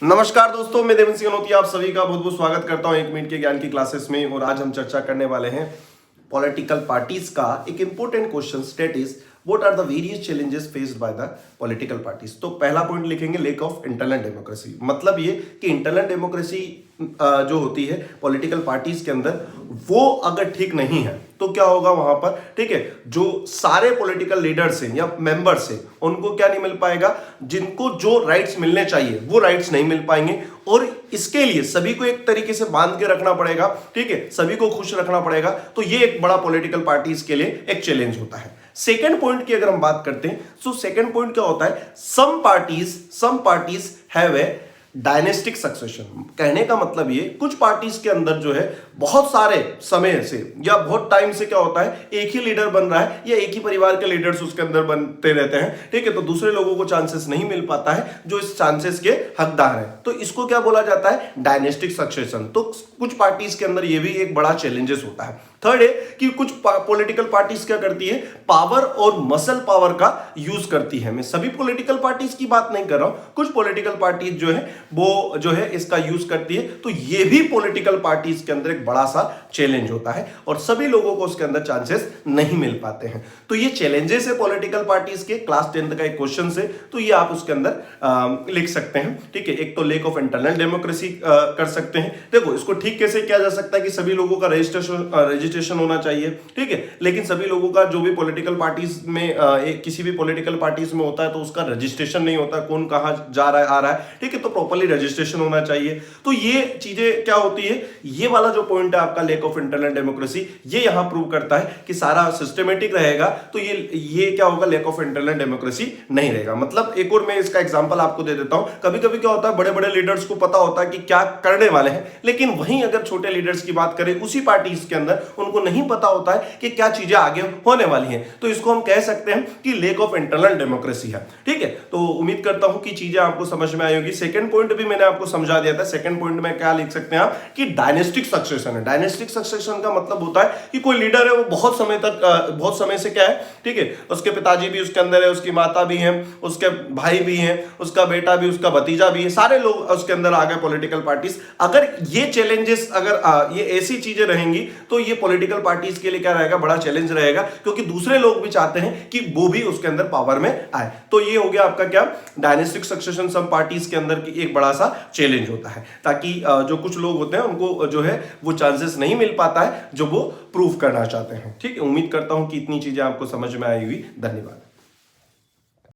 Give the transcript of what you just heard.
नमस्कार दोस्तों, मैं देवेंद्र सिंह नोतिया आप सभी का बहुत बहुत स्वागत करता हूं 1 मिनट के ज्ञान की क्लासेस में। और आज हम चर्चा करने वाले हैं पॉलिटिकल पार्टीज का एक important question, state is what are the various challenges faced by the political parties. तो पहला पॉइंट लिखेंगे लेक ऑफ इंटरनल डेमोक्रेसी। मतलब ये कि इंटरनल डेमोक्रेसी जो होती है पॉलिटिकल पार्टीज के अंदर, वो अगर ठीक नहीं है तो क्या होगा वहां पर, ठीक है, जो सारे पॉलिटिकल लीडर्स हैं या मेंबर्स हैं उनको क्या नहीं मिल पाएगा, जिनको जो राइट्स मिलने चाहिए वो राइट्स नहीं मिल पाएंगे। और इसके लिए सभी को एक तरीके से बांध के रखना पड़ेगा, ठीक है, सभी को खुश रखना पड़ेगा। तो ये एक बड़ा पॉलिटिकल पार्टीज के लिए एक चैलेंज होता है। सेकेंड पॉइंट की अगर हम बात करते हैं तो सेकेंड पॉइंट क्या होता है, some parties have a dynastic succession. कहने का मतलब ये, कुछ पार्टीज के अंदर जो है बहुत सारे समय से या बहुत टाइम से क्या होता है, एक ही लीडर बन रहा है या एक ही परिवार के लीडर्स उसके अंदर बनते रहते हैं, ठीक है। तो दूसरे लोगों को चांसेस नहीं मिल पाता है जो इस चांसेस के हकदार हैं। तो इसको क्या बोला जाता है, डायनेस्टिक सक्सेशन। तो कुछ पार्टीज के अंदर ये भी एक बड़ा चैलेंजेस होता है। थर्ड है कि कुछ पॉलिटिकल पार्टीज क्या करती है, पावर और मसल पावर का यूज करती है। मैं सभी पॉलिटिकल पार्टीज की बात नहीं कर रहा हूं, कुछ पॉलिटिकल पार्टीज जो है वो जो है इसका यूज करती है। तो ये भी पॉलिटिकल पार्टीज के अंदर एक बड़ा सा चैलेंज होता है और सभी लोगों को उसके अंदर चांसेस नहीं मिल पाते हैं। तो ये चैलेंजेस है पॉलिटिकल पार्टीज के। क्लास 10th का एक क्वेश्चन है, तो ये आप उसके अंदर लिख सकते हैं, ठीक है। एक तो लेक ऑफ इंटरनल डेमोक्रेसी कर सकते हैं। देखो इसको ठीक कैसे किया जा सकता है कि सभी लोगों का रजिस्ट्रेशन होना चाहिए, ठीक है, लेकिन सभी लोगों का जो भी पॉलिटिकल पार्टीज में किसी भी पॉलिटिकल पार्टीज में होता है तो उसका रजिस्ट्रेशन नहीं होता, कौन कहां जा रहा है आ रहा है, ठीक है। तो प्रॉपर्ली रजिस्ट्रेशन होना चाहिए। तो ये चीजें क्या होती है, ये वाला जो पॉइंट है आपका लेक ऑफ इंटरनल डेमोक्रेसी, ये यहां प्रूव करता है कि सारा सिस्टमेटिक रहेगा तो ये क्या होगा, लेक ऑफ इंटरनल डेमोक्रेसी नहीं रहेगा। मतलब एक और मैं इसका एग्जांपल आपको दे देता हूं। कभी कभी क्या होता है, बड़े बड़े लीडर्स को पता होता है कि क्या करने वाले हैं, लेकिन वहीं अगर छोटे लीडर्स की बात करें उसी पार्टीज के अंदर, उनको नहीं पता होता है कि क्या चीजें आगे होने वाली हैं। तो इसको हम कह सकते हैं कि लेक ऑफ इंटरनल डेमोक्रेसी है, ठीक है। तो उम्मीद करता हूं कि चीजें आपको समझ में आई होगी। सेकंड पॉइंट भी मैंने आपको समझा दिया था। सेकंड पॉइंट में क्या लिख सकते हैं आप कि डायनेस्टिक सक्सेशन है। डायनेस्टिक सक्सेशन का मतलब होता है कि कोई लीडर है वो बहुत समय से क्या है, ठीक है, उसके पिताजी भी उसके अंदर है, उसकी माता भी है, उसके भाई भी है, उसका बेटा भी, उसका भतीजा भी है, सारे लोग उसके अंदर आ गए पॉलिटिकल पार्टीज। अगर ये चैलेंजेस, अगर ये ऐसी चीजें रहेंगी तो ये पॉलिटिकल पार्टीज के लिए क्या रहेगा, बड़ा चैलेंज रहेगा, क्योंकि दूसरे लोग भी चाहते हैं कि वो भी उसके अंदर पावर में आए। तो ये हो गया आपका क्या, डायनेस्टिक सक्सेशन सम पार्टीज के अंदर की एक बड़ा सा चैलेंज होता है, ताकि जो कुछ लोग होते हैं उनको जो है वो चांसेस नहीं मिल पाता है जो वो प्रूव करना चाहते हैं, ठीक है। उम्मीद करता हूं कि इतनी चीजें आपको समझ में आई हुई। धन्यवाद।